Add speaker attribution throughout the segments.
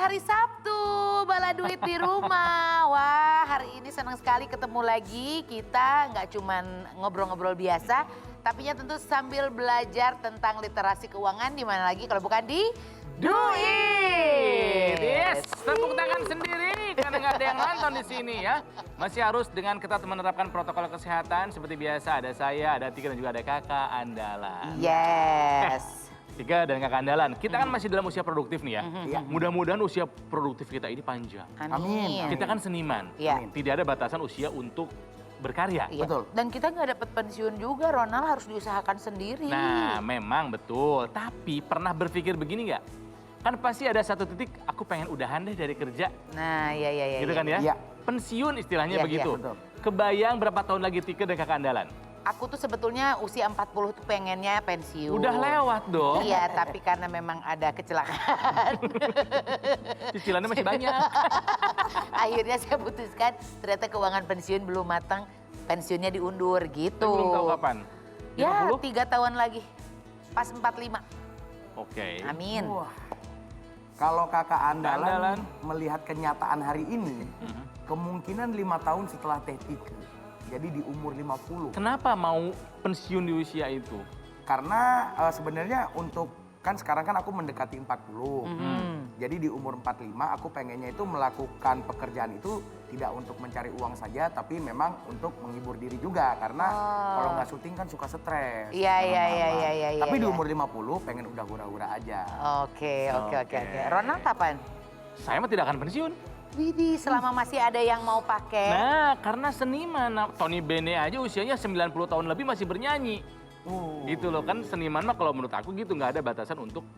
Speaker 1: hari Sabtu, bala duit di rumah. Wah, hari ini senang sekali ketemu lagi. Kita nggak cuman ngobrol-ngobrol biasa, tapi tentu sambil belajar tentang literasi keuangan. Di mana lagi kalau bukan di Duit.
Speaker 2: Yes, tepuk tangan sendiri karena nggak ada yang nonton di sini ya. Masih harus dengan ketat menerapkan protokol kesehatan seperti biasa. Ada saya, ada Tika dan juga ada kakak andalan.
Speaker 1: Yes.
Speaker 2: Tika dan kakak andalan, kita kan masih dalam usia produktif nih ya. Mudah-mudahan usia produktif kita ini panjang.
Speaker 1: Amin.
Speaker 2: Kita kan seniman,
Speaker 1: Iya.
Speaker 2: tidak ada batasan usia untuk berkarya.
Speaker 1: Iya.
Speaker 3: Betul.
Speaker 1: Dan kita nggak dapat pensiun juga, Ronald harus diusahakan sendiri.
Speaker 2: Nah, memang betul. Tapi pernah berpikir begini nggak? Kan pasti ada satu titik, aku pengen udahan deh dari kerja.
Speaker 1: Nah, iya.
Speaker 2: Gitu kan ya?
Speaker 3: Iya.
Speaker 2: Pensiun istilahnya
Speaker 1: Iya,
Speaker 2: begitu.
Speaker 3: iya, betul.
Speaker 2: Kebayang berapa tahun lagi Tika dan kakak andalan?
Speaker 1: Aku tuh sebetulnya usia 40 tuh pengennya pensiun.
Speaker 2: Udah lewat dong.
Speaker 1: Iya, tapi karena memang ada kecelakaan.
Speaker 2: Cicilannya masih banyak.
Speaker 1: Akhirnya saya putuskan ternyata keuangan pensiun belum matang, pensiunnya diundur gitu.
Speaker 2: Tapi belum tahu kapan.
Speaker 1: Ya,
Speaker 2: 50?
Speaker 1: 3 tahun lagi. Pas 45.
Speaker 2: Oke.
Speaker 1: Amin.
Speaker 3: Wah. Kalau kakak
Speaker 2: Andalan.
Speaker 3: andalan melihat kenyataan hari ini, kemungkinan 5 tahun setelah Teh Tika. Jadi di umur 50.
Speaker 2: Kenapa mau pensiun di usia itu?
Speaker 3: Karena sebenarnya untuk, kan sekarang kan aku mendekati 40. Jadi di umur 45 aku pengennya itu melakukan pekerjaan itu tidak untuk mencari uang saja, tapi memang untuk menghibur diri juga. Karena kalau nggak syuting kan suka stres.
Speaker 1: Iya.
Speaker 3: Tapi di
Speaker 1: iya.
Speaker 3: umur 50 pengen udah hura-hura aja.
Speaker 1: Oke. Ronald kapan?
Speaker 2: Saya mah tidak akan pensiun.
Speaker 1: Widih, selama masih ada yang mau pakai.
Speaker 2: Nah, karena seniman, Tony Bene aja usianya 90 tahun lebih masih bernyanyi. Gitu loh, kan seniman mah kalau menurut aku gitu nggak ada batasan untuk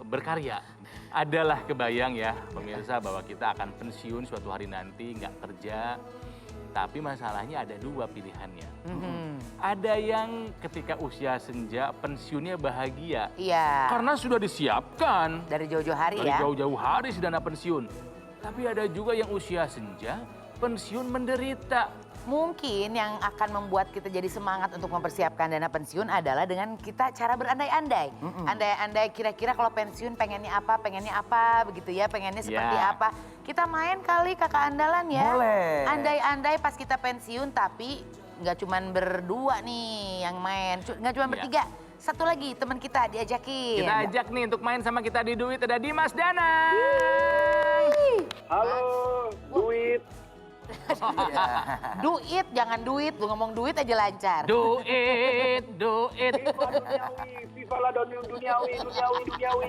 Speaker 2: berkarya. Adalah kebayang ya pemirsa bahwa kita akan pensiun suatu hari nanti, nggak kerja. Tapi masalahnya ada 2 pilihannya. Ada yang ketika usia senja pensiunnya bahagia.
Speaker 1: Iya.
Speaker 2: Karena sudah disiapkan.
Speaker 1: Dari jauh-jauh hari
Speaker 2: Dari
Speaker 1: ya.
Speaker 2: jauh-jauh hari si dana pensiun. Tapi ada juga yang usia senja, pensiun menderita.
Speaker 1: Mungkin yang akan membuat kita jadi semangat untuk mempersiapkan dana pensiun adalah dengan kita cara berandai-andai. Andai-andai kira-kira kalau pensiun pengennya apa begitu ya, pengennya seperti
Speaker 2: Ya.
Speaker 1: apa. Kita main kali kakak andalan ya.
Speaker 3: Boleh.
Speaker 1: Andai-andai pas kita pensiun tapi nggak cuman berdua nih yang main, nggak cuman
Speaker 2: Ya.
Speaker 1: bertiga. Satu lagi teman kita diajakin.
Speaker 2: Kita ajak nih untuk main sama kita di Duit, ada Dimas Danang.
Speaker 4: Halo, Duit.
Speaker 1: Duit, jangan duit, lu ngomong duit aja lancar.
Speaker 2: Duit.
Speaker 4: FIFA duniawi, FIFA lah duniawi.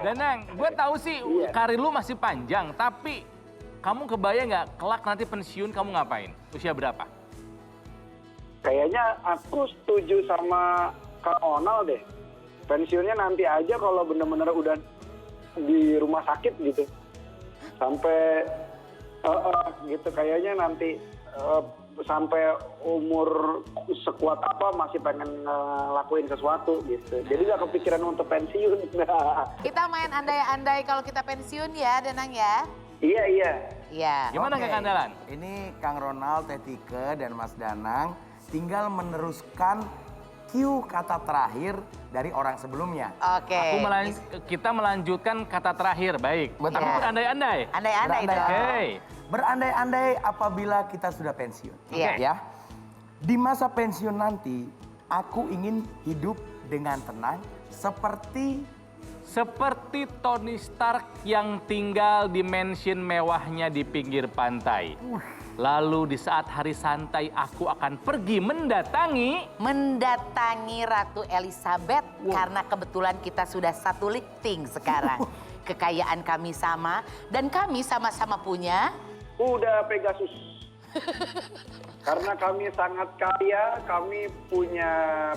Speaker 2: Danang, gue tahu sih
Speaker 4: Iya.
Speaker 2: karir lu masih panjang, tapi kamu kebayang nggak kelak nanti pensiun kamu ngapain? Usia berapa?
Speaker 4: Kayaknya aku setuju sama Kak Onal deh. Pensiunnya nanti aja kalau bener-bener udah di rumah sakit gitu. Sampai gitu kayaknya nanti sampai umur sekuat apa masih pengen ngelakuin sesuatu gitu. Jadi gak kepikiran untuk pensiun.
Speaker 1: Kita main andai-andai kalau kita pensiun ya, Danang ya.
Speaker 4: Iya.
Speaker 1: Iya.
Speaker 2: Gimana
Speaker 3: Oke.
Speaker 2: kakak andalan?
Speaker 3: Ini Kang Ronald, Teh Tika, dan Mas Danang tinggal meneruskan cue kata terakhir dari orang sebelumnya.
Speaker 1: Oke.
Speaker 2: Kita melanjutkan kata terakhir, baik.
Speaker 3: Betul.
Speaker 2: Tapi
Speaker 1: Iya.
Speaker 2: berandai-andai.
Speaker 1: Andai-andai dong.
Speaker 2: Oke.
Speaker 3: Berandai-andai apabila kita sudah pensiun.
Speaker 1: Iya.
Speaker 3: Ya. Di masa pensiun nanti, aku ingin hidup dengan tenang
Speaker 2: Seperti Tony Stark yang tinggal di mansion mewahnya di pinggir pantai. Lalu di saat hari santai aku akan pergi mendatangi
Speaker 1: Ratu Elizabeth karena kebetulan kita sudah satu lifting sekarang. Kekayaan kami sama dan kami sama-sama punya.
Speaker 4: Kuda Pegasus. Karena kami sangat kaya, kami punya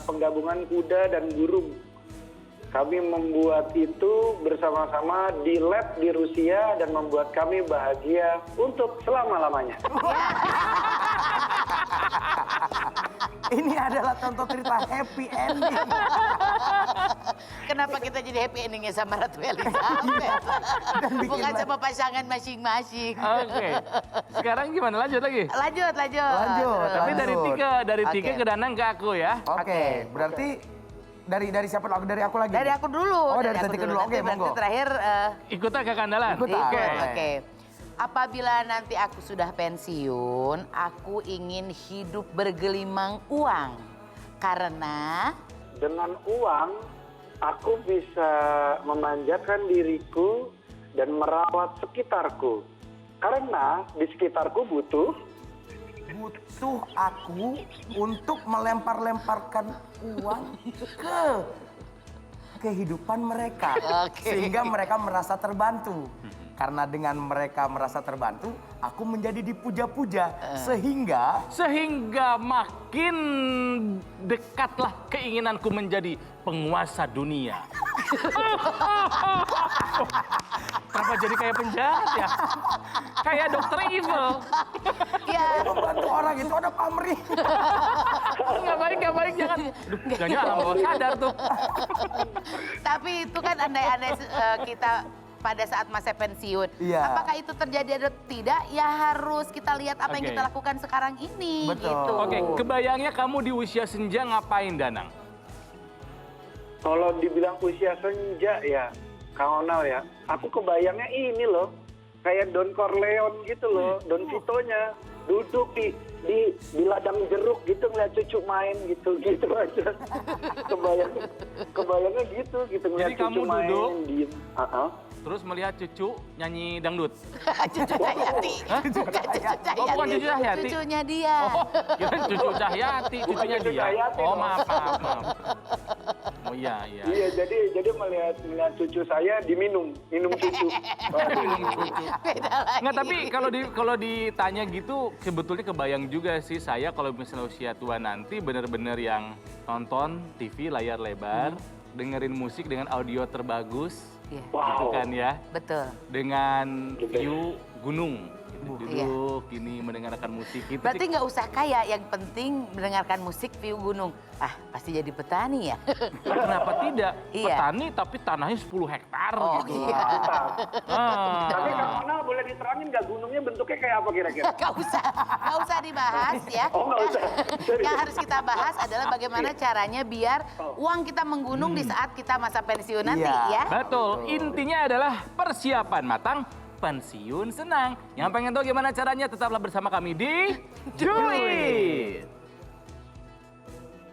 Speaker 4: penggabungan kuda dan burung. Kami membuat itu bersama-sama di lab di Rusia dan membuat kami bahagia untuk selama-lamanya.
Speaker 3: Ini adalah contoh cerita happy ending.
Speaker 1: Kenapa kita jadi happy endingnya sama Ratu Elizabeth? Bukan sama pasangan masing-masing.
Speaker 2: Oke. Sekarang gimana? Lanjut lagi?
Speaker 1: Lanjut.
Speaker 3: Lanjut.
Speaker 2: Tapi dari
Speaker 3: Lanjut.
Speaker 2: tiga
Speaker 1: Oke.
Speaker 2: ke Danang ke aku ya.
Speaker 3: Oke, berarti Dari siapa dulu? Dari aku lagi.
Speaker 1: Dari aku dulu.
Speaker 3: Oh, dari
Speaker 1: aku
Speaker 3: Cantika dulu. Oke,
Speaker 1: Nanti berarti
Speaker 3: monggo.
Speaker 1: terakhir
Speaker 2: Ikut aja Kak Andalan.
Speaker 3: Ikut ah.
Speaker 1: ikut.
Speaker 3: Oke.
Speaker 1: Oke. Apabila nanti aku sudah pensiun, aku ingin hidup bergelimang uang. Karena
Speaker 4: Dengan uang, aku bisa memanjakan diriku dan merawat sekitarku. Karena di sekitarku butuh
Speaker 3: aku untuk melempar-lemparkan uang ke kehidupan mereka.
Speaker 1: Oke.
Speaker 3: Sehingga mereka merasa terbantu. Karena dengan mereka merasa terbantu, aku menjadi dipuja-puja.
Speaker 2: Sehingga makin dekatlah keinginanku menjadi penguasa dunia. Kenapa jadi kayak penjahat ya? Kayak Dokter Evil.
Speaker 1: ya
Speaker 3: membantu orang itu ada pamrih.
Speaker 2: Nggak baik, jangan. Aduh, jangan alam bawah sadar tuh.
Speaker 1: tapi itu kan andai-andai kita pada saat masa pensiun.
Speaker 3: Iya.
Speaker 1: Apakah itu terjadi atau tidak? Ya harus kita lihat apa yang
Speaker 2: Oke.
Speaker 1: kita lakukan sekarang ini.
Speaker 3: Betul.
Speaker 1: Gitu.
Speaker 2: Oke, kebayangnya kamu di usia senja ngapain, Danang?
Speaker 4: Kalau dibilang usia senja ya, Kang Onal ya, aku kebayangnya ini loh, kayak Don Corleone gitu loh, Don Vito-nya duduk di ladang jeruk gitu ngeliat cucu main gitu aja. Kebayangnya gitu ngeliat
Speaker 2: Jadi
Speaker 4: cucu
Speaker 2: kamu
Speaker 4: main
Speaker 2: duduk?
Speaker 4: diem.
Speaker 2: Terus melihat cucu nyanyi dangdut.
Speaker 1: Cucu Cahyati.
Speaker 2: Hah?
Speaker 1: Bukan Cucu Cahyati.
Speaker 2: Oh, bukan Cucu Cahyati.
Speaker 1: Cucunya dia.
Speaker 2: Oh, kirain cucu Cahyati,
Speaker 4: Bukan
Speaker 2: cucunya
Speaker 4: Cucu
Speaker 2: dia.
Speaker 4: Cahyati
Speaker 2: Oh,
Speaker 4: dong.
Speaker 2: maaf. Oh iya.
Speaker 4: Iya, jadi melihat cucu saya minum cucu.
Speaker 1: Beda lagi.
Speaker 2: Nggak, tapi kalau ditanya gitu sebetulnya kebayang juga sih saya kalau misalnya usia tua nanti benar-benar yang nonton TV layar lebar, dengerin musik dengan audio terbagus,
Speaker 1: Iya,
Speaker 2: gitu kan ya,
Speaker 1: betul.
Speaker 2: dengan view gunung. Gitu,
Speaker 1: Iya.
Speaker 2: duduk gini mendengarkan musik gitu.
Speaker 1: Berarti
Speaker 2: sih.
Speaker 1: nggak usah kaya, yang penting mendengarkan musik view gunung. Ah, pasti jadi petani ya.
Speaker 2: Kenapa tidak?
Speaker 1: Iya.
Speaker 2: Petani tapi tanahnya 10 hektar
Speaker 1: Oh,
Speaker 2: gitu.
Speaker 1: iya.
Speaker 2: Ah.
Speaker 4: Tapi Kang Onal boleh diterangin nggak gunungnya bentuknya kayak apa kira-kira?
Speaker 1: Nggak usah dibahas ya.
Speaker 4: Oh, nggak usah.
Speaker 1: Yang harus kita bahas adalah bagaimana caranya biar uang kita menggunung di saat kita masa pensiun nanti
Speaker 3: Iya.
Speaker 1: ya.
Speaker 2: Betul, intinya adalah persiapan matang, pensiun senang. Yang pengen tahu gimana caranya, tetaplah bersama kami di Do It!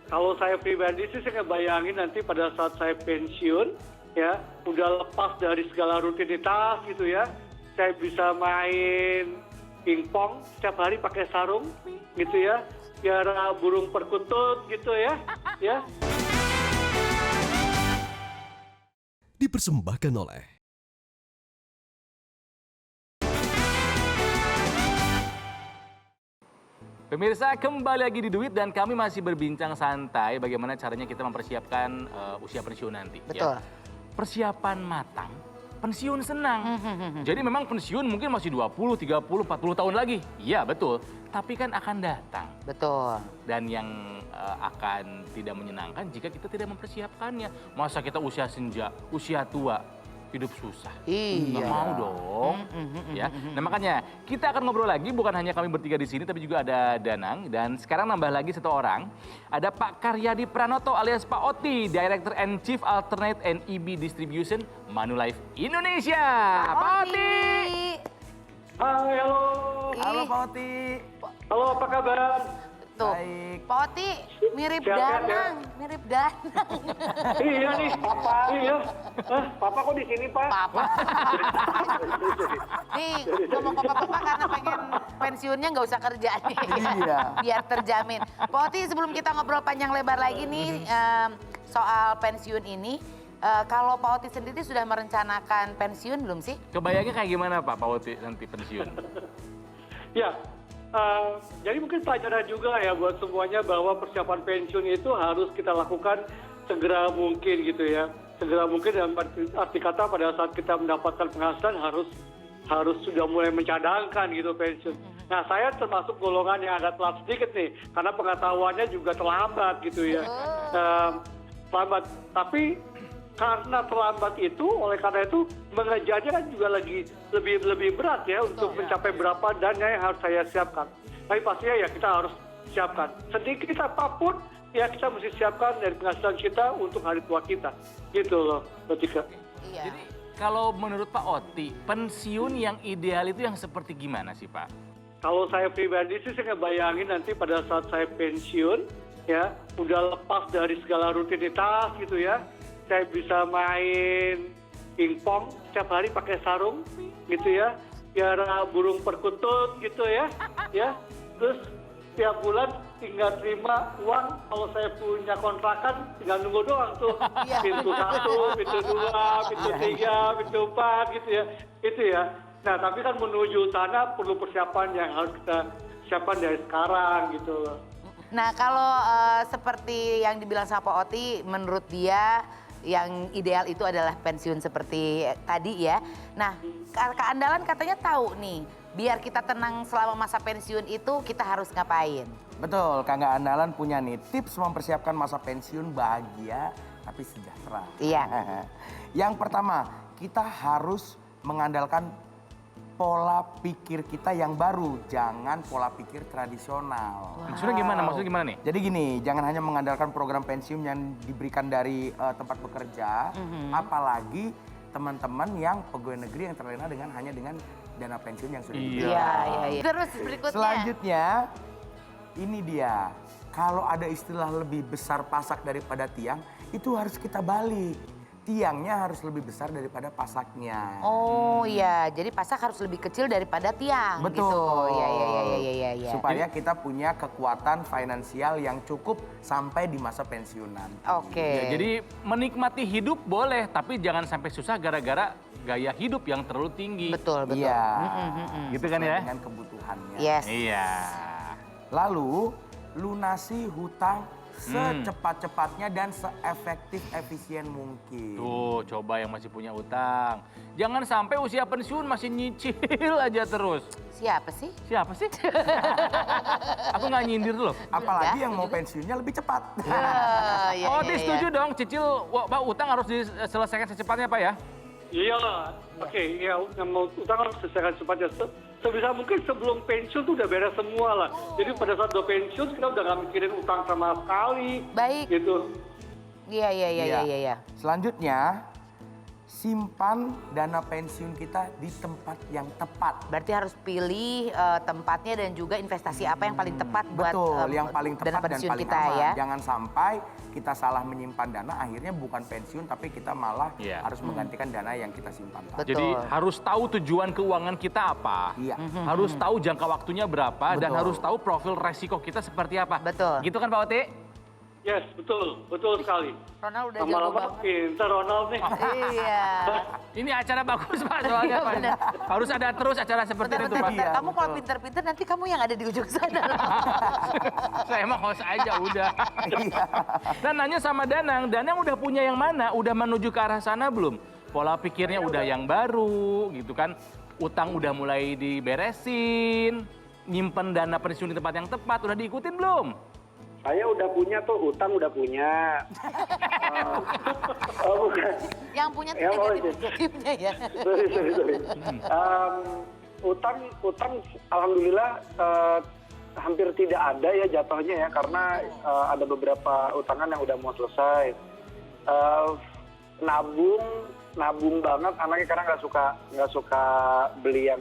Speaker 5: Kalau saya pribadi sih saya ngebayangin nanti pada saat saya pensiun, ya, udah lepas dari segala rutinitas gitu ya. Saya bisa main pingpong setiap hari pakai sarung gitu ya. Biara burung perkutut gitu ya. Ya.
Speaker 6: Dipersembahkan oleh
Speaker 2: Pemirsa, kembali lagi di Duit dan kami masih berbincang santai bagaimana caranya kita mempersiapkan usia pensiun nanti.
Speaker 1: Betul.
Speaker 2: Ya. Persiapan matang, pensiun senang. Jadi memang pensiun mungkin masih 20, 30, 40 tahun lagi. Iya betul, tapi kan akan datang.
Speaker 1: Betul.
Speaker 2: Dan yang akan tidak menyenangkan jika kita tidak mempersiapkannya. Masa kita usia senja, usia tua, hidup susah.
Speaker 1: Iya.
Speaker 2: Nggak mau dong. Ya. Nah makanya kita akan ngobrol lagi, bukan hanya kami bertiga di sini, tapi juga ada Danang. Dan sekarang nambah lagi satu orang. Ada Pak Karyadi Pranoto alias Pak Oti, Director and Chief Alternate and EB Distribution Manulife Indonesia. Pak Oti.
Speaker 5: Hai, halo.
Speaker 3: Halo Pak Oti.
Speaker 5: Halo, apa kabar?
Speaker 1: Tuh.
Speaker 3: Baik.
Speaker 1: Pak Oti mirip
Speaker 5: Sehat-sehat,
Speaker 1: Danang, mirip Danang.
Speaker 5: Iya nih, Papa. Iya. Papa kok di sini, Pak?
Speaker 1: Papa. Nih, ngomong ke Papa karena pengen pensiunnya nggak usah kerja nih.
Speaker 3: Iya.
Speaker 1: Biar terjamin. Pak Oti, sebelum kita ngobrol panjang lebar lagi nih soal pensiun ini, kalau Pak Oti sendiri sudah merencanakan pensiun belum sih?
Speaker 2: Kebayangnya kayak gimana Pak Oti nanti pensiun?
Speaker 5: Ya, jadi mungkin pelajaran juga ya buat semuanya bahwa persiapan pensiun itu harus kita lakukan segera mungkin gitu ya. Segera mungkin dalam arti kata pada saat kita mendapatkan penghasilan harus sudah mulai mencadangkan gitu pensiun. Nah saya termasuk golongan yang agak telat sedikit nih karena pengetahuannya juga terlambat gitu ya. Terlambat, tapi karena terlambat itu, oleh karena itu mengejarnya kan juga lagi lebih berat ya untuk mencapai berapa dana yang harus saya siapkan. Tapi pastinya ya kita harus siapkan. Sedikit apapun ya kita mesti siapkan dari penghasilan kita untuk hari tua kita. Gitu loh, Mbak Tika.
Speaker 1: Iya.
Speaker 2: Jadi kalau menurut Pak Oti, pensiun yang ideal itu yang seperti gimana sih Pak?
Speaker 5: Kalau saya pribadi sih saya ngebayangin nanti pada saat saya pensiun, ya udah lepas dari segala rutinitas gitu ya. Saya bisa main pingpong setiap hari pakai sarung gitu ya. Piara burung perkutut gitu ya. Ya. Terus tiap bulan tinggal terima uang, kalau saya punya kontrakan tinggal nunggu doang tuh. Pintu 1, pintu 2, pintu 3, pintu 4 gitu ya. Itu ya. Nah, tapi kan menuju sana perlu persiapan yang harus kita siapkan dari sekarang gitu loh.
Speaker 1: Nah, kalau seperti yang dibilang sama Pak Oti, menurut dia yang ideal itu adalah pensiun seperti tadi ya. Nah, Kak Andalan katanya tahu nih, biar kita tenang selama masa pensiun itu kita harus ngapain?
Speaker 3: Betul, Kangga Andalan punya nih tips mempersiapkan masa pensiun bahagia tapi sejahtera.
Speaker 1: Iya.
Speaker 3: Yang pertama, kita harus mengandalkan pola pikir kita yang baru, jangan pola pikir tradisional.
Speaker 2: Maksudnya gimana? Maksudnya gimana nih?
Speaker 3: Jadi gini, jangan hanya mengandalkan program pensiun yang diberikan dari tempat bekerja, apalagi teman-teman yang pegawai negeri yang terlena hanya dengan dana pensiun yang sudah diberikan.
Speaker 1: Iya. Terus berikutnya.
Speaker 3: Selanjutnya, ini dia, kalau ada istilah lebih besar pasak daripada tiang, itu harus kita balik. Tiangnya harus lebih besar daripada pasaknya.
Speaker 1: Oh iya, jadi pasak harus lebih kecil daripada tiang.
Speaker 3: Betul.
Speaker 1: Gitu. Iya.
Speaker 3: Supaya kita punya kekuatan finansial yang cukup sampai di masa pensiun nanti.
Speaker 1: Oke.
Speaker 2: Ya, jadi menikmati hidup boleh, tapi jangan sampai susah gara-gara gaya hidup yang terlalu tinggi.
Speaker 1: Betul.
Speaker 3: Iya.
Speaker 2: Gitu kan ya?
Speaker 3: Dengan kebutuhannya.
Speaker 1: Yes.
Speaker 2: Iya.
Speaker 3: Lalu lunasi hutang secepat-cepatnya dan seefektif-efisien mungkin.
Speaker 2: Tuh, coba yang masih punya utang. Jangan sampai usia pensiun masih nyicil aja terus.
Speaker 1: Siapa sih?
Speaker 2: Siapa sih? Aku nggak nyindir loh.
Speaker 3: Apalagi yang mau pensiunnya lebih cepat.
Speaker 1: Iya.
Speaker 2: Oh, setuju dong, cicil utang harus diselesaikan secepatnya Pak ya?
Speaker 5: Iya, oke, ya yang mau utang harus selesaikan cepatnya. Sebisa mungkin sebelum pensiun tuh udah beres semua lah. Jadi pada saat udah pensiun kita udah nggak mikirin utang sama sekali.
Speaker 1: Baik.
Speaker 5: Gitu.
Speaker 1: Iya.
Speaker 3: Selanjutnya, simpan dana pensiun kita di tempat yang tepat.
Speaker 1: Berarti harus pilih tempatnya dan juga investasi apa yang paling tepat buat
Speaker 3: Betul, yang paling
Speaker 1: dana
Speaker 3: tepat dan
Speaker 1: pensiun
Speaker 3: paling
Speaker 1: kita
Speaker 3: aman.
Speaker 1: ya.
Speaker 3: Jangan sampai kita salah menyimpan dana, akhirnya bukan pensiun tapi kita malah
Speaker 2: Iya.
Speaker 3: harus menggantikan dana yang kita simpan tadi.
Speaker 1: Betul.
Speaker 2: Jadi harus tahu tujuan keuangan kita apa.
Speaker 3: Iya.
Speaker 2: Harus tahu jangka waktunya berapa dan
Speaker 3: Betul.
Speaker 2: harus tahu profil resiko kita seperti apa.
Speaker 1: Betul.
Speaker 2: Gitu kan Pak Oti?
Speaker 5: Yes, betul sekali.
Speaker 1: Ronald udah jago
Speaker 5: Lama-lama
Speaker 1: banget.
Speaker 5: pinter Ronald nih.
Speaker 1: Iya.
Speaker 2: Ini acara bagus Pak soalnya
Speaker 1: Iya,
Speaker 2: Pak.
Speaker 1: benar.
Speaker 2: Harus ada terus acara seperti itu Pak.
Speaker 3: Iya,
Speaker 1: Kamu kalau
Speaker 3: betul.
Speaker 1: pinter-pinter nanti kamu yang ada di ujung sana.
Speaker 2: Saya emang host aja udah.
Speaker 3: Iya.
Speaker 2: Dan nanya sama Danang udah punya yang mana? Udah menuju ke arah sana belum? Pola pikirnya udah yang baru gitu kan. Utang udah mulai diberesin. Nyimpen dana pensiun di tempat yang tepat, udah diikutin belum?
Speaker 4: Saya udah punya tuh, utang udah punya. Oh bukan.
Speaker 1: Yang punya tuh
Speaker 4: Ya, mau
Speaker 1: negatif-negatifnya ya.
Speaker 4: Sorry. Utang alhamdulillah hampir tidak ada ya jatuhnya ya, karena ada beberapa utangan yang udah mau selesai. Nabung banget, anaknya karena nggak suka beli yang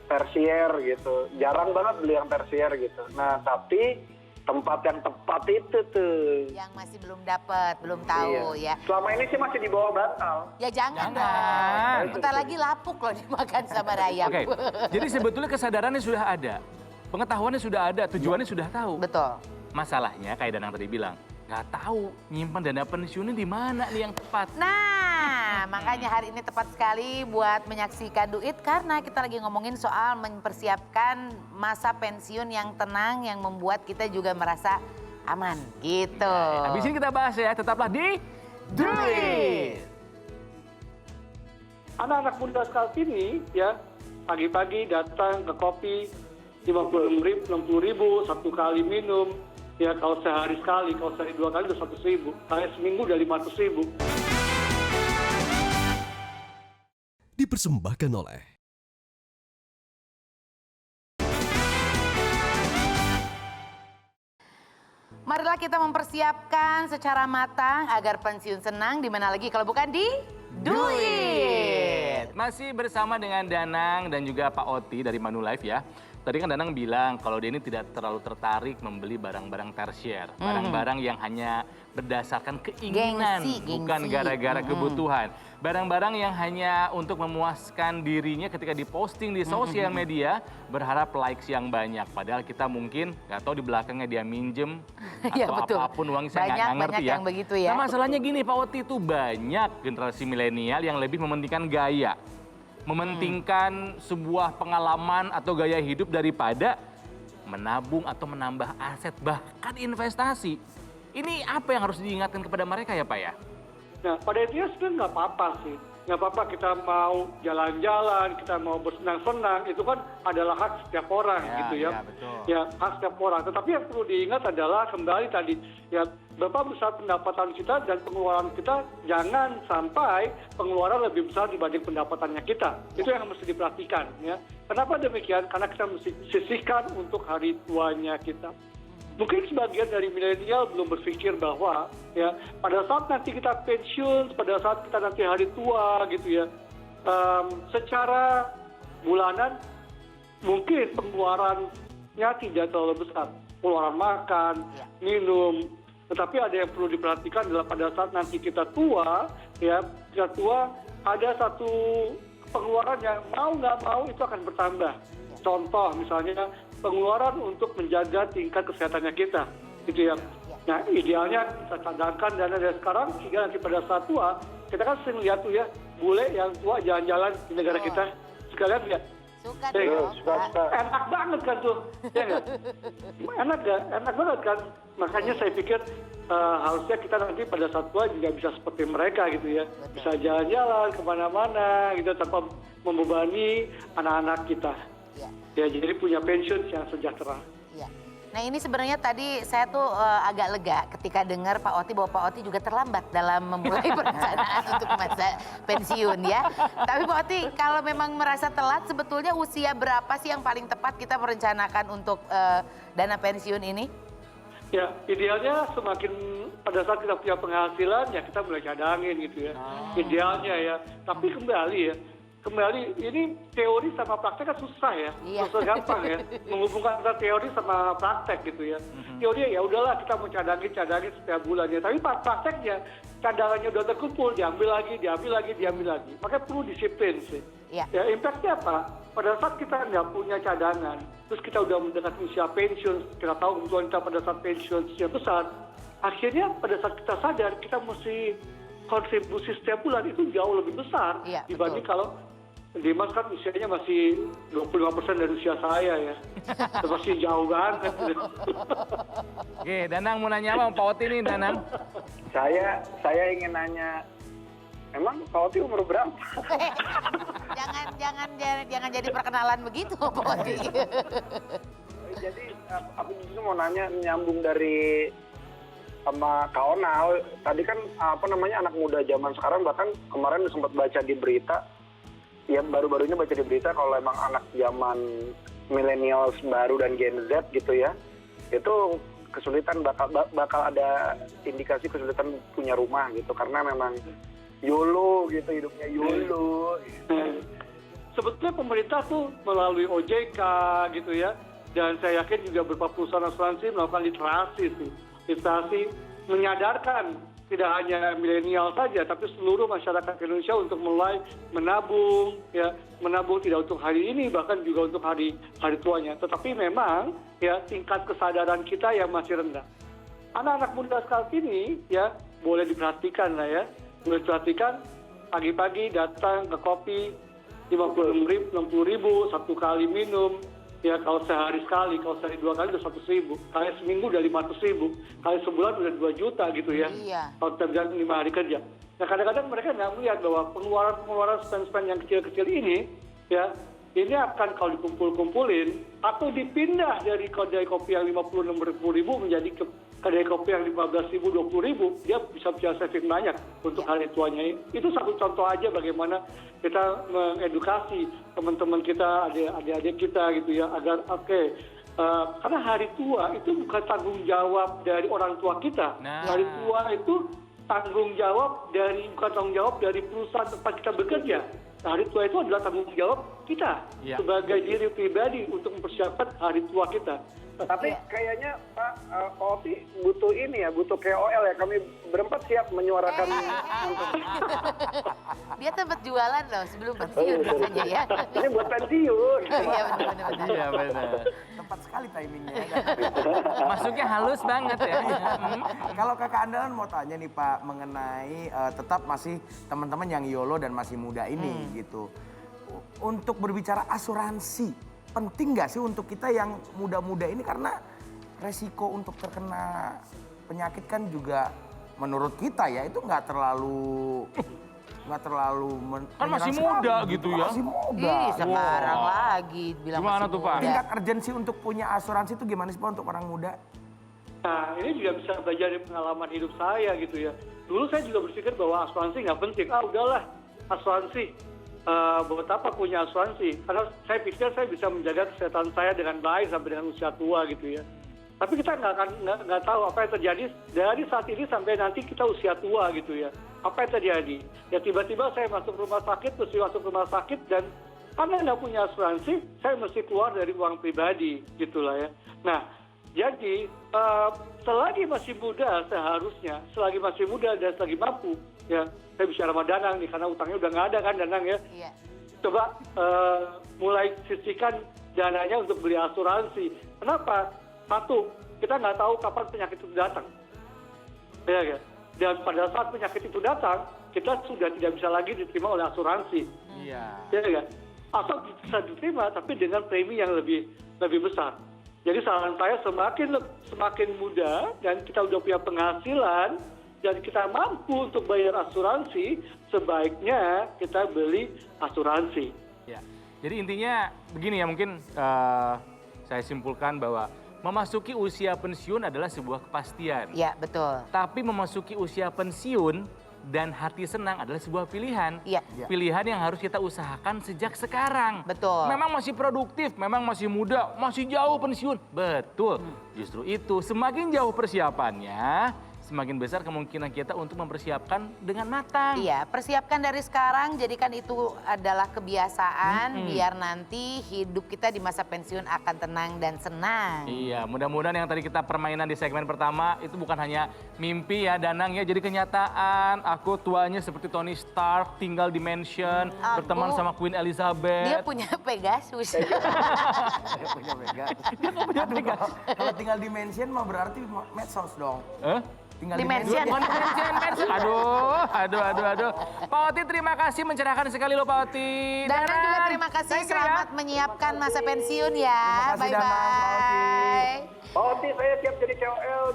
Speaker 4: tersier gitu, jarang banget beli yang tersier gitu. Nah tapi tempat yang tepat itu tuh.
Speaker 1: Yang masih belum dapat, belum tahu ya.
Speaker 4: Selama ini sih masih di bawah bantal.
Speaker 1: Ya jangan
Speaker 2: Jangan.
Speaker 1: dong. Bentar lagi lapuk loh dimakan sama rayap.
Speaker 2: Oke, jadi sebetulnya kesadarannya sudah ada. Pengetahuannya sudah ada, tujuannya sudah tahu.
Speaker 1: Betul.
Speaker 2: Masalahnya kayak Danang tadi bilang, nggak tahu nyimpan dana pensiunnya di mana nih yang tepat.
Speaker 1: Nah, makanya hari ini tepat sekali buat menyaksikan Duit karena kita lagi ngomongin soal mempersiapkan masa pensiun yang tenang yang membuat kita juga merasa aman gitu.
Speaker 2: Habis ini kita bahas ya, tetaplah di Duit.
Speaker 5: Anak-anak muda saat ini ya pagi-pagi datang ke kopi 50.000, 60.000 satu kali minum. Ya kalau sehari sekali, kalau sehari 2 kali udah 100.000. Kayak seminggu udah 500.000.
Speaker 6: Dipersembahkan oleh
Speaker 1: marilah kita mempersiapkan secara matang agar pensiun senang, di mana lagi kalau bukan di Duit.
Speaker 2: Masih bersama dengan Danang dan juga Pak Oti dari Manulife ya. Tadi kan Danang bilang kalau dia ini tidak terlalu tertarik membeli barang-barang tersier. Barang-barang yang hanya berdasarkan keinginan, bukan gara-gara kebutuhan. Barang-barang yang hanya untuk memuaskan dirinya ketika diposting di sosial media, berharap likes yang banyak. Padahal kita mungkin nggak tahu di belakangnya dia minjem
Speaker 1: Ya,
Speaker 2: atau
Speaker 1: betul.
Speaker 2: apapun uang saya
Speaker 1: Banyak
Speaker 2: nggak ngerti ya.
Speaker 1: yang begitu ya.
Speaker 2: Nah masalahnya gini Pak Oti, itu banyak generasi milenial yang lebih mementingkan gaya. Mementingkan sebuah pengalaman atau gaya hidup daripada menabung atau menambah aset, bahkan investasi. Ini apa yang harus diingatkan kepada mereka ya Pak ya?
Speaker 5: Nah, pada intinya sebenarnya nggak apa-apa sih. Nggak apa-apa kita mau jalan-jalan, kita mau bersenang-senang, itu kan adalah hak setiap orang gitu ya.
Speaker 2: Ya, betul.
Speaker 5: Ya, hak setiap orang. Tetapi yang perlu diingat adalah kembali tadi, ya berapa besar pendapatan kita dan pengeluaran kita, jangan sampai pengeluaran lebih besar dibanding pendapatannya kita. Itu yang mesti diperhatikan ya. Kenapa demikian? Karena kita mesti sisihkan untuk hari tuanya kita. Mungkin sebagian dari milenial belum berpikir bahwa ya pada saat nanti kita pensiun, pada saat kita nanti hari tua gitu ya, secara bulanan mungkin pengeluarannya tidak terlalu besar, pengeluaran makan, minum. Tetapi ada yang perlu diperhatikan adalah pada saat nanti kita tua, ya kita tua ada satu pengeluaran yang mau nggak mau itu akan bertambah. Contoh misalnya pengeluaran untuk menjaga tingkat kesehatannya kita, gitu ya. Nah idealnya kita cadangkan dana dari sekarang sehingga nanti pada saat tua kita kan sering lihat tuh ya bule yang tua jalan-jalan di negara kita sekalian ya.
Speaker 1: Suka
Speaker 5: Eh,
Speaker 1: dong.
Speaker 5: enak banget kan tuh, ya nggak? Enak gak? Enak banget kan. Makanya saya pikir harusnya kita nanti pada saat tua juga bisa seperti mereka gitu ya, bisa jalan-jalan kemana-mana gitu tanpa membebani anak-anak kita. Ya, jadi punya pensiun yang sejahtera.
Speaker 1: Ya. Nah ini sebenarnya tadi saya tuh agak lega ketika dengar Pak Oti bahwa Pak Oti juga terlambat dalam memulai perencanaan untuk masa pensiun ya. Tapi Pak Oti kalau memang merasa telat sebetulnya usia berapa sih yang paling tepat kita merencanakan untuk dana pensiun ini?
Speaker 5: Ya, idealnya semakin pada saat kita punya penghasilan ya kita mulai cadangin gitu ya. Idealnya ya. Tapi kembali ini teori sama praktek kan susah ya, susah gampang ya, menghubungkan antara teori sama praktek gitu ya. Teori ya udahlah kita mau cadangin setiap bulannya, tapi prakteknya cadangannya udah terkumpul, diambil lagi. Makanya perlu disiplin sih. Ya impactnya apa? Pada saat kita nggak punya cadangan, terus kita udah mendekati usia pensiun, kita tahu kebutuhan kita pada saat pensiun usia besar, akhirnya pada saat kita sadar kita mesti kontribusi setiap bulan itu jauh lebih besar dibanding kalau Dimas kan usianya masih 25% dari usia saya ya. Itu masih jauh banget.
Speaker 2: Oke, Danang mau nanya apa Pak Oti nih Danang?
Speaker 4: Saya ingin nanya, emang Pak Oti umur berapa?
Speaker 1: jangan jadi perkenalan begitu Pak Oti.
Speaker 4: Jadi aku justru mau nanya nyambung dari sama Kak Onal. Tadi kan anak muda zaman sekarang bahkan kemarin sempat baca di berita. Ya baru-baru ini baca di berita kalau emang anak zaman millennials baru dan Gen Z gitu ya, itu kesulitan bakal ada indikasi kesulitan punya rumah gitu karena memang YOLO gitu, hidupnya YOLO.
Speaker 5: Sebetulnya pemerintah tuh melalui OJK gitu ya, dan saya yakin juga beberapa perusahaan asuransi melakukan literasi menyadarkan tidak hanya milenial saja, tapi seluruh masyarakat Indonesia untuk mulai menabung, ya menabung tidak untuk hari ini, bahkan juga untuk hari tuanya. Tetapi memang ya tingkat kesadaran kita yang masih rendah. Anak-anak muda saat ini ya boleh diperhatikan lah ya, boleh diperhatikan pagi-pagi datang ke kopi 60.000 satu kali minum. Ya kalau sehari sekali, kalau sehari 2 kali udah 100.000, kali seminggu udah 500.000, kali sebulan udah 2 juta gitu ya. Kalau kita bilang 5 hari kerja. Nah kadang-kadang mereka nggak melihat bahwa pengeluaran spend yang kecil-kecil ini, ya ini akan kalau dikumpul-kumpulin atau dipindah dari kedai kopi yang 50-60 ribu menjadi kedai kopi yang 15.000, 20.000, dia bisa saving banyak untuk hari tuanya. Itu satu contoh aja bagaimana kita mengedukasi teman-teman kita, adik-adik kita gitu ya, agar Karena hari tua itu bukan tanggung jawab dari orang tua kita.
Speaker 2: Nah.
Speaker 5: Hari tua itu bukan tanggung jawab dari perusahaan tempat kita bekerja. Nah, hari tua itu adalah tanggung jawab kita sebagai diri pribadi untuk mempersiapkan hari tua kita.
Speaker 4: Tapi kayaknya Pak Opi butuh KOL ya. Kami berempat siap menyuarakan.
Speaker 1: Dia tempat jualan loh sebelum pensiun biasanya ya.
Speaker 4: Ini buat pensiun.
Speaker 1: Iya benar.
Speaker 2: Iya benar.
Speaker 3: Tepat sekali timingnya.
Speaker 2: Masuknya halus banget ya.
Speaker 3: Kalau kakak andalan mau tanya nih Pak mengenai tetap masih teman-teman yang YOLO dan masih muda ini gitu. Untuk berbicara asuransi, penting nggak sih untuk kita yang muda-muda ini karena resiko untuk terkena penyakit kan juga menurut kita ya itu nggak terlalu
Speaker 2: Kan masih muda gitu ya.
Speaker 3: Masih muda.
Speaker 1: Ih, sekarang lagi bilang
Speaker 2: Gimana
Speaker 1: masih
Speaker 2: tuh, Pak?
Speaker 1: muda.
Speaker 3: Tingkat urgensi untuk punya asuransi itu gimana sih Pak untuk orang muda?
Speaker 5: Nah, ini juga bisa belajar dari pengalaman hidup saya gitu ya. Dulu saya juga berpikir bahwa asuransi nggak penting. Udahlah, asuransi. Buat apa punya asuransi? Karena saya pikir saya bisa menjaga kesehatan saya dengan baik sampai dengan usia tua gitu ya. Tapi kita nggak tahu apa yang terjadi dari saat ini sampai nanti kita usia tua gitu ya. Apa yang terjadi? Ya tiba-tiba saya masuk rumah sakit dan karena nggak punya asuransi, saya mesti keluar dari uang pribadi gitulah ya. Nah, jadi selagi masih muda seharusnya, selagi masih muda dan selagi mampu, ya saya bicara sama Danang nih karena utangnya udah nggak ada kan Danang ya.
Speaker 1: Iya.
Speaker 5: Coba mulai sisihkan dananya untuk beli asuransi. Kenapa? Satu, kita nggak tahu kapan penyakit itu datang. Ya. Dan pada saat penyakit itu datang, kita sudah tidak bisa lagi diterima oleh asuransi.
Speaker 2: Iya.
Speaker 5: Ya. Atau bisa diterima tapi dengan premi yang lebih besar. Jadi saran saya semakin muda dan kita udah punya penghasilan dan kita mampu untuk bayar asuransi, sebaiknya kita beli asuransi.
Speaker 2: Ya. Jadi intinya begini ya mungkin saya simpulkan bahwa memasuki usia pensiun adalah sebuah kepastian.
Speaker 1: Iya, betul.
Speaker 2: Tapi memasuki usia pensiun dan hati senang adalah sebuah pilihan.
Speaker 1: Iya.
Speaker 2: Pilihan yang harus kita usahakan sejak sekarang.
Speaker 1: Betul.
Speaker 2: Memang masih produktif, memang masih muda, masih jauh pensiun. Betul. Justru itu semakin jauh persiapannya, semakin besar kemungkinan kita untuk mempersiapkan dengan matang.
Speaker 1: Iya, persiapkan dari sekarang, jadikan itu adalah kebiasaan biar nanti hidup kita di masa pensiun akan tenang dan senang.
Speaker 2: Iya, mudah-mudahan yang tadi kita permainan di segmen pertama itu bukan hanya mimpi ya Danang ya, jadi kenyataan. Aku tuanya seperti Tony Stark, tinggal di mansion, berteman sama Queen Elizabeth.
Speaker 1: Dia punya Pegasus.
Speaker 3: Dia punya Pegasus. Kalau tinggal di mansion mah berarti medsos dong. Tinggal
Speaker 1: Di mansion.
Speaker 2: Aduh. Pak Oti terima kasih mencerahkan sekali loh Pak Oti.
Speaker 1: Danang juga terima kasih,
Speaker 2: Thank you,
Speaker 1: selamat menyiapkan masa pensiun ya.
Speaker 3: Terima kasih, Danang, Pak Oti.
Speaker 1: Bye-bye.
Speaker 4: Pak Oti, saya siap jadi KOL.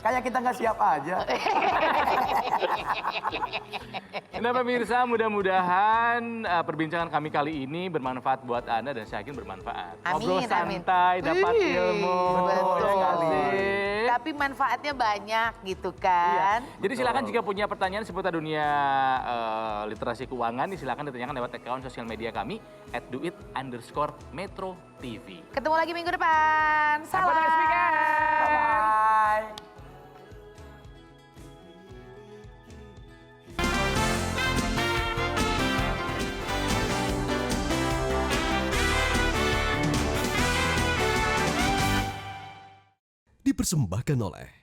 Speaker 3: Kayak kita nggak siap aja.
Speaker 2: Nah pemirsa, mudah-mudahan perbincangan kami kali ini bermanfaat buat Anda dan saya yakin bermanfaat.
Speaker 1: Amin,
Speaker 2: Ngobrol
Speaker 1: amin.
Speaker 2: santai, dapat ilmu.
Speaker 1: Betul
Speaker 3: sekali.
Speaker 1: Tapi manfaatnya banyak gitu kan.
Speaker 2: Jadi silakan jika punya pertanyaan seputar dunia literasi keuangan, silakan ditanyakan lewat akun sosial media kami @duit_metro.tv.
Speaker 1: Ketemu lagi minggu depan.
Speaker 2: Sampai next weekend.
Speaker 3: Bye.
Speaker 6: Dipersembahkan oleh